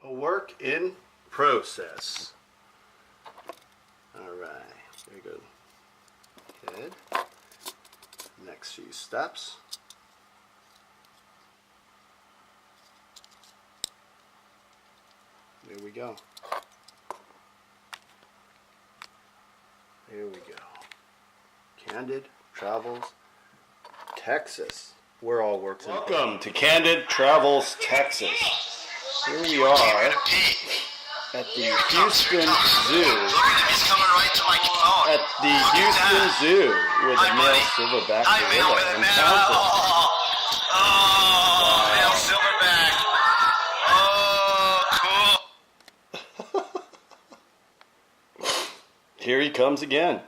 A work in process. All right, very good. Good. Next few steps. There we go. There we go. Candid Travels Texas. We're all working. Welcome to Candid Travels Texas. Here we are at the Houston Zoo. At the Houston Zoo with a male silverback gorilla and pouncing. Oh, male silverback. Oh, cool. Here he comes again.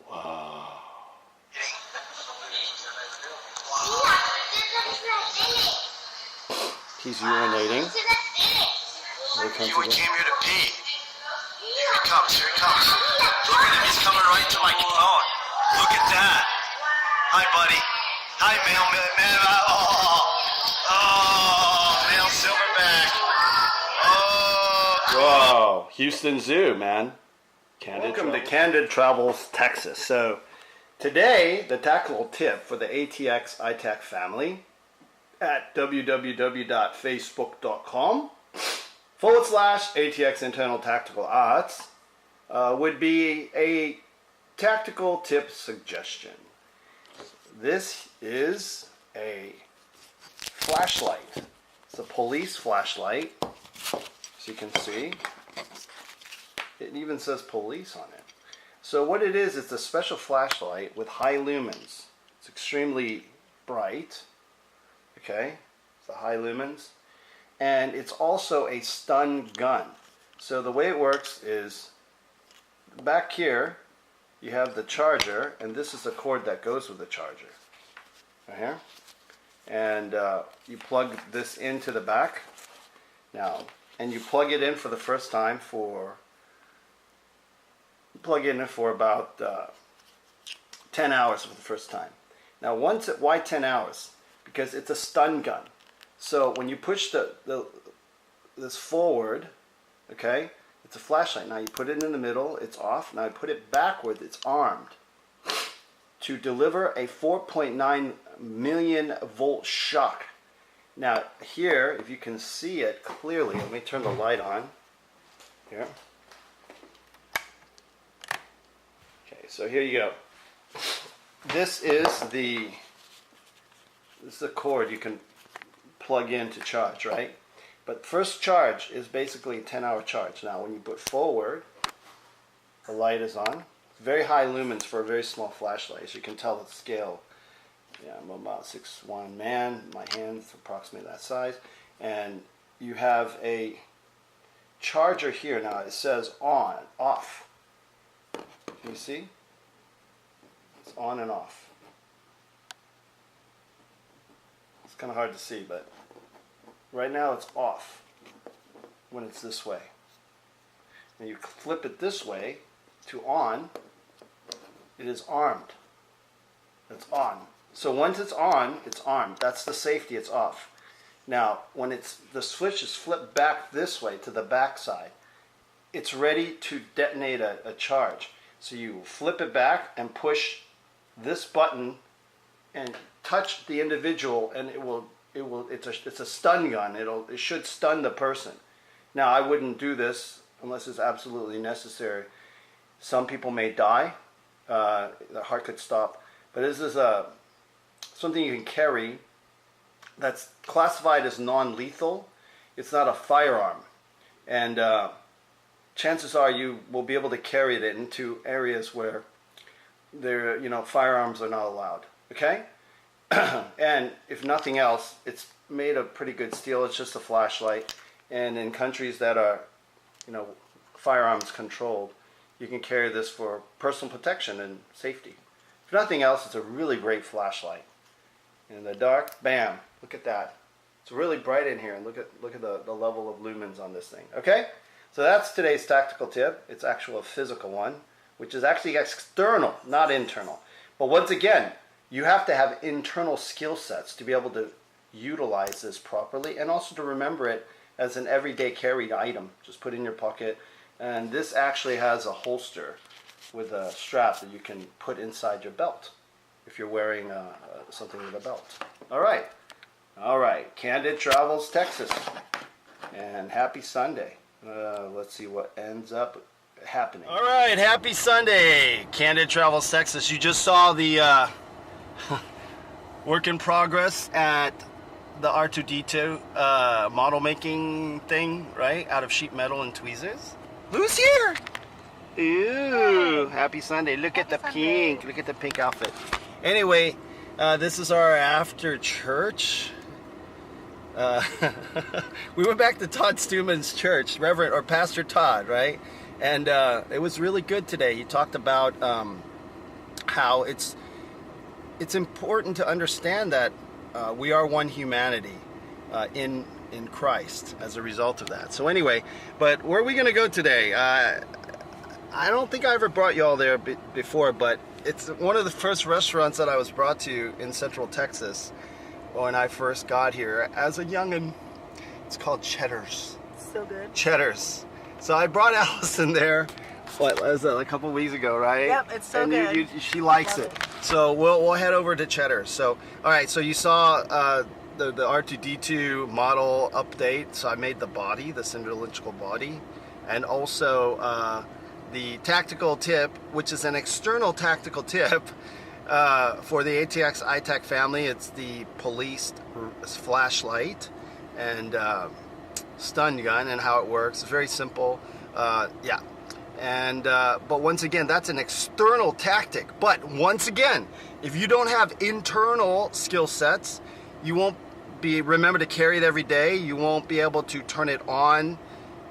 Wow. He's urinating. We came here to pee. Here he comes, here he comes. Look at him, he's coming right to my phone. Look at that. Hi, buddy. Hi, male man. Oh, male silverback. Oh, cool. Wow, Houston Zoo, man. Welcome to Candid Travels Texas. So today, the tactical tip for the ATX ITAC family at www.facebook.com/ATX Internal Tactical Arts would be a tactical tip suggestion. This is a flashlight. It's a police flashlight, as you can see. It even says police on it. So what it is, it's a special flashlight with high lumens. It's extremely bright. Okay, it's the high lumens. And it's also a stun gun. So the way it works is, back here, you have the charger, and this is the cord that goes with the charger. Right here. And you plug this into the back. Now, and you plug it in for the first time plug it in for about 10 hours for the first time. Now, why 10 hours? Because it's a stun gun. So when you push this forward, okay, it's a flashlight. Now you put it in the middle, it's off. Now you put it backward, it's armed to deliver a 4.9 million volt shock. Now here, if you can see it clearly, let me turn the light on here. Okay, so here you go. This is the cord you can plug in to charge, right? But first charge is basically a 10-hour charge. Now when you put forward, the light is on. Very high lumens for a very small flashlight. As you can tell the scale. Yeah, I'm about 6'1" man. My hand's approximately that size. And you have a charger here. Now it says on, off. Can you see? It's on and off. It's kind of hard to see, but right now it's off when it's this way. And you flip it this way to on, it is armed. It's on. So once it's on, it's armed. That's the safety, it's off. Now, when the switch is flipped back this way to the back side, it's ready to detonate a charge. So you flip it back and push this button and touch the individual, and it's a stun gun. It should stun the person. Now, I wouldn't do this unless it's absolutely necessary. Some people may die. The heart could stop. But this is something you can carry that's classified as non-lethal. It's not a firearm. And chances are you will be able to carry it into areas where firearms are not allowed. Okay? And if nothing else, it's made of pretty good steel. It's just a flashlight. And in countries that are, firearms controlled, you can carry this for personal protection and safety. If nothing else, it's a really great flashlight. In the dark, bam, look at that. It's really bright in here, and look at the level of lumens on this thing. Okay? So that's today's tactical tip. It's actually a physical one, which is actually external, not internal. But once again, you have to have internal skill sets to be able to utilize this properly, and also to remember it as an everyday carried item. Just put in your pocket. And this actually has a holster with a strap that you can put inside your belt if you're wearing something with a belt. All right, Candid travels Texas, and happy Sunday. Let's see what ends up happening. All right, happy Sunday, Candid travels Texas. You just saw the work in progress at the R2D2 model making thing, right? Out of sheet metal and tweezers. Lou's here! Ooh, happy Sunday. Look at the pink. Look at the pink outfit. Anyway, this is our after church. We went back to Todd Stuman's church, Reverend or Pastor Todd, right? And it was really good today. He talked about how it's important to understand that we are one humanity in Christ as a result of that. So anyway, but where are we going to go today? I don't think I ever brought you all there before, but it's one of the first restaurants that I was brought to in Central Texas when I first got here as a youngin'. It's called Cheddar's. So good. Cheddar's. So I brought Allison there, what was that, like a couple weeks ago, right? Yep, it's so good. She likes it. So we'll head over to Cheddar's. So, all right, so you saw the R2D2 model update. So I made the body, the cylindrical body, and also the tactical tip, which is an external tactical tip for the ATX iTech family. It's the police flashlight and stun gun, and how it works. It's very simple. Yeah. And but once again, that's an external tactic. But once again, if you don't have internal skill sets, you won't remember to carry it every day. You won't be able to turn it on,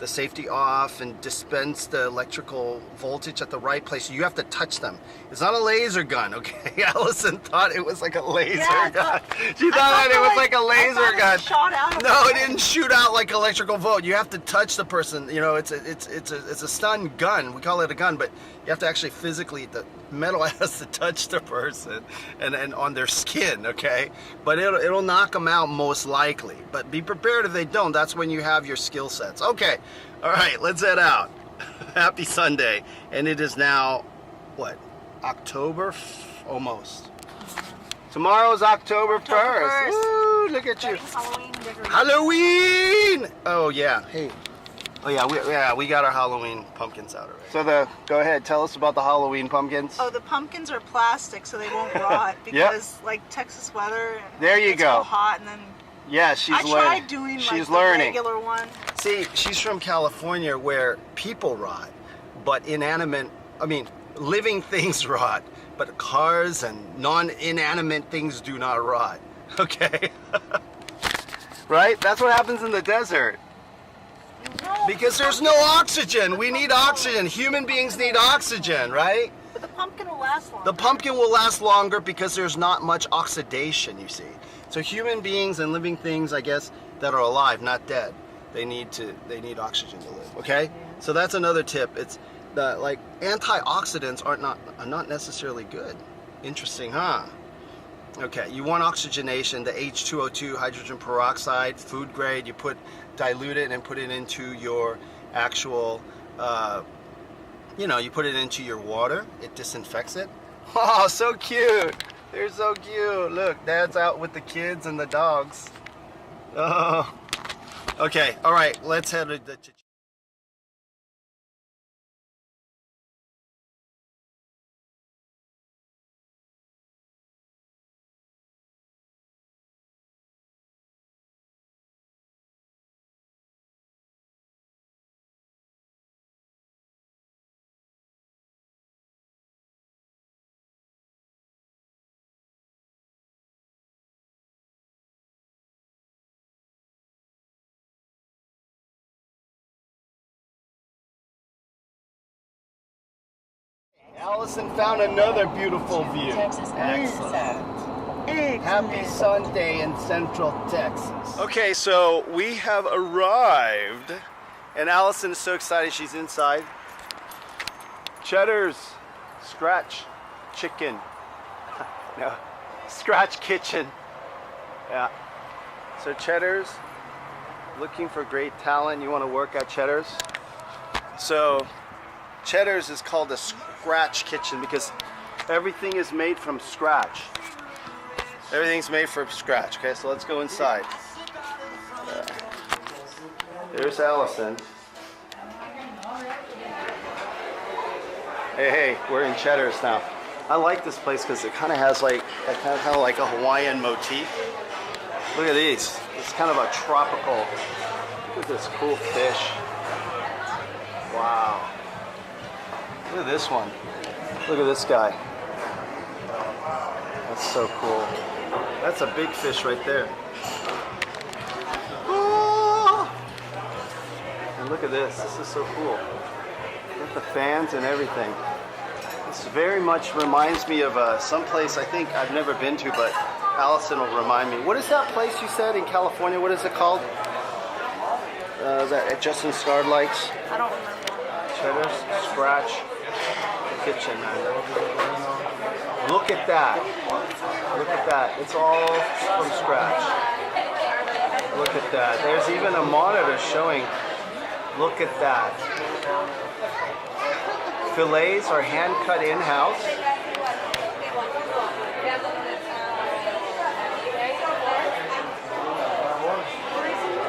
the safety off, and dispense the electrical voltage at the right place. You have to touch them. It's not a laser gun, okay? Allison thought it was like a laser gun. She thought it was like a laser gun. Shot out No, it didn't shoot out like electrical volt. You have to touch the person. You know, it's a stun gun. We call it a gun, but you have to actually physically, the metal has to touch the person and on their skin, okay? But it'll knock them out most likely. But be prepared if they don't. That's when you have your skill sets. Okay, all right, let's head out. Happy Sunday. And it is now, what, October? Almost. Tomorrow's October 1st. Woo, look at you. Halloween! Oh, yeah. Hey. Oh, yeah, we got our Halloween pumpkins out already. So go ahead, tell us about the Halloween pumpkins. Oh, the pumpkins are plastic, so they won't rot because, like, Texas weather. There you it's go. So hot, and then. Yeah, she's learning. I tried doing like the regular one. See, she's from California where people rot, but living things rot, but cars and non-inanimate things do not rot. Okay? Right? That's what happens in the desert. No, because there's no oxygen. We need oxygen. Human beings need oxygen, right? But the pumpkin will last longer. The pumpkin will last longer because there's not much oxidation, you see. So human beings and living things, I guess, that are alive, not dead, they need oxygen to live. Okay? Yeah. So that's another tip. It's like antioxidants are not necessarily good. Interesting, huh? Okay, you want oxygenation, the H2O2, hydrogen peroxide, food grade, you dilute it and put it into your actual, you put it into your water, it disinfects it. Oh, so cute. They're so cute. Look, Dad's out with the kids and the dogs. Oh. Okay, all right, let's head to the... Allison found another beautiful view. Excellent. Happy Sunday in Central Texas. Okay, so we have arrived, and Allison is so excited she's inside. Cheddar's Scratch Chicken. No, Scratch Kitchen. Yeah. So Cheddar's, looking for great talent, you want to work at Cheddar's? So Cheddar's is called a scratch kitchen because everything is made from scratch. Everything's made from scratch. Okay, so let's go inside. There's Allison. Hey, we're in Cheddar's now. I like this place because it kind of has like kind of like a Hawaiian motif. Look at these. It's kind of a tropical. Look at this cool fish. Wow. Look at this one. Look at this guy. That's so cool. That's a big fish right there. Oh! And look at this. This is so cool. Look at the fans and everything. This very much reminds me of some place I think I've never been to, but Allison will remind me. What is that place you said in California? What is it called? That Justin Scard likes? I don't remember. Cheddar's Scratch Kitchen. Look at that. Look at that. It's all from scratch. Look at that. There's even a monitor showing. Look at that. Fillets are hand cut in-house.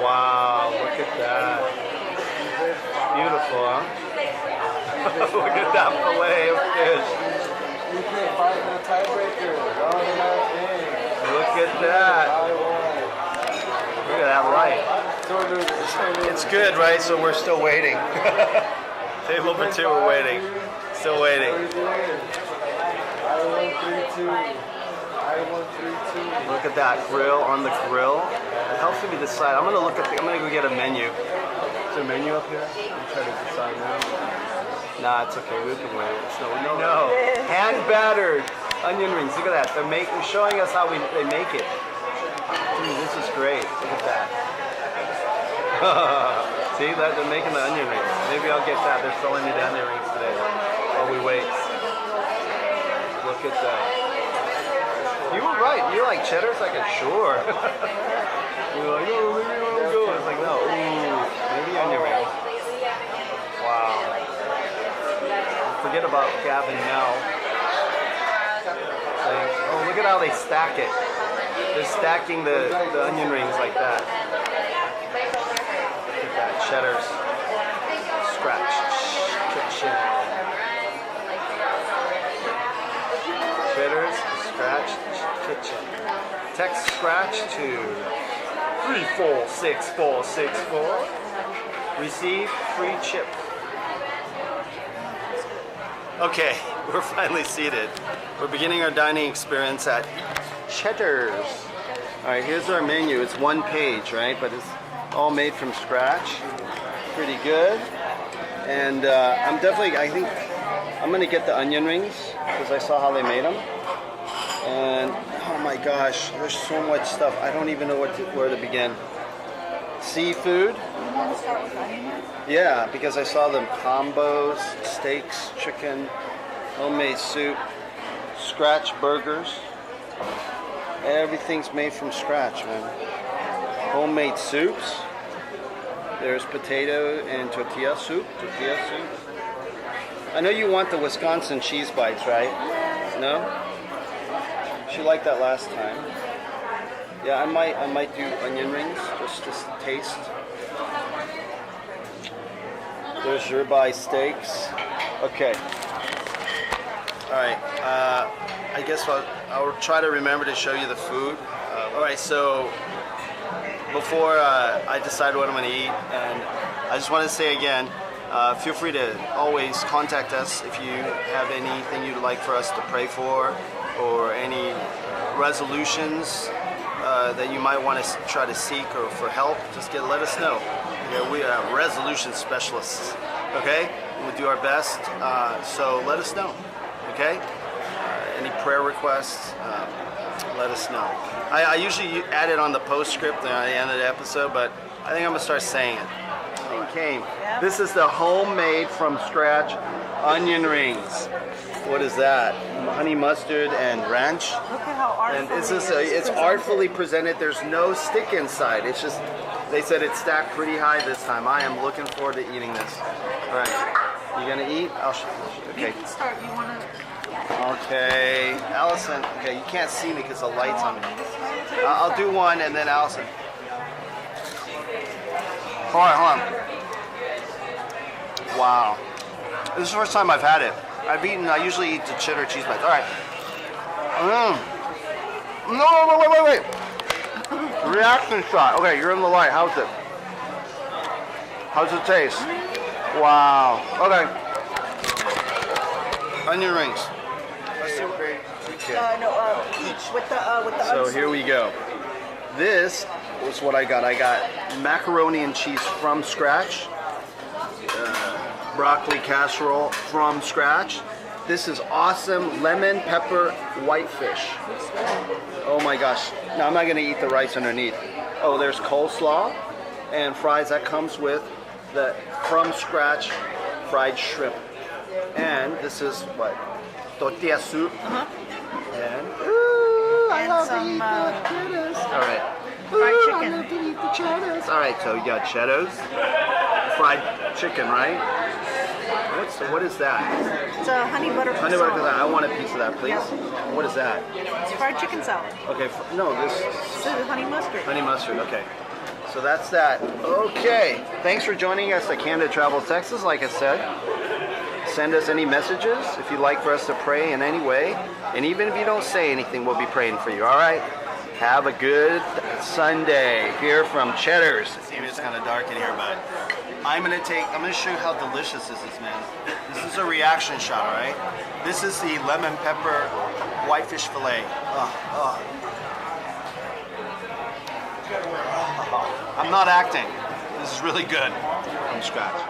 Wow, look at that. Beautiful, huh? Look at that fillet of fish. You can't fight the tiebreaker. Look at that. Look at that light. It's good, right? So we're still waiting. Table for two, we're waiting. Still waiting. Look at that grill on the grill. It helps me decide. I'm gonna go get a menu. Is there a menu up here? I'm trying to decide now. Nah, it's okay. We can wait. No. Hand battered onion rings. Look at that. They're showing us how they make it. Dude, this is great. Look at that. See, they're making the onion rings. Maybe I'll get that. They're selling me the onion rings today while we wait. Look at that. You were right. You're like Cheddar's. Like, sure. You're like, oh, maybe I want to go. It's like, no. Ooh, maybe onion rings. Wow. Forget about Gavin now. Oh, look at how they stack it. They're stacking the onion rings like that. Look at that. Cheddar's Scratch Kitchen. Cheddar's Scratch Kitchen. Text Scratch to 346464. Receive free chip. Okay, we're finally seated. We're beginning our dining experience at Cheddar's. All right, here's our menu. It's one page, right? But it's all made from scratch. Pretty good. And I think I'm gonna get the onion rings because I saw how they made them. And oh my gosh, there's so much stuff. I don't even know where to begin. Seafood. You want to start with onion rings? Yeah, because I saw them combos, steaks, chicken, homemade soup, scratch burgers. Everything's made from scratch, man. Homemade soups. There's potato and tortilla soup. I know you want the Wisconsin cheese bites, right? No? She liked that last time. Yeah, I might do onion rings just to taste. There's ribeye steaks. Okay. All right. I guess I'll try to remember to show you the food. All right. So before I decide what I'm going to eat, and I just want to say again, feel free to always contact us if you have anything you'd like for us to pray for, or any resolutions that you might want to try to seek or for help. Just let us know. Okay, we are resolution specialists. Okay, we'll do our best. So let us know. Okay, any prayer requests, let us know. I usually add it on the postscript at the end of the episode, but I think I'm gonna start saying it. Came. This is the homemade from scratch onion rings. What is that? Honey mustard and ranch. Look at how And artful it's just it is artfully presented. There's no stick inside. It's just they said it's stacked pretty high this time. I am looking forward to eating this. All right, you gonna eat? You Okay. can start. You want to? Okay, Allison. Okay, you can't see me because the lights on me. I'll do one and then Allison. Hold on. Wow. This is the first time I've had it. I usually eat the cheddar cheese bites. All right. No, wait. Reaction shot. Okay, you're in the light. How's it? How's it taste? Wow. Okay. Onion rings. Let's see what Peach with the. So here we go. This was what I got. I got macaroni and cheese from scratch. Broccoli casserole from scratch. This is awesome lemon pepper whitefish. Oh my gosh. Now I'm not gonna eat the rice underneath. Oh, there's coleslaw and fries that comes with the from scratch fried shrimp. And this is what? Tortilla soup. And I And love some, to eat the cheddars. All right. fried Ooh, chicken. I love to eat the cheddars. All right, so you got cheddars, fried chicken, right? What is that? It's a honey butter. Honey butter croissant. croissant. I want a piece of that, please. What is that? It's fried chicken salad. Okay, no, this This is honey mustard. honey mustard. Okay, so that's that. Okay, thanks for joining us at Candid Travel Texas. Like I said, send us any messages if you'd like for us to pray in any way, and even if you don't say anything, we'll be praying for you. All right. Have a good Sunday here from Cheddar's. Maybe it's kind of dark in here, but I'm gonna show you how delicious this is, man. This is a reaction shot, all right? This is the lemon pepper whitefish fillet. I'm not acting. This is really good from scratch.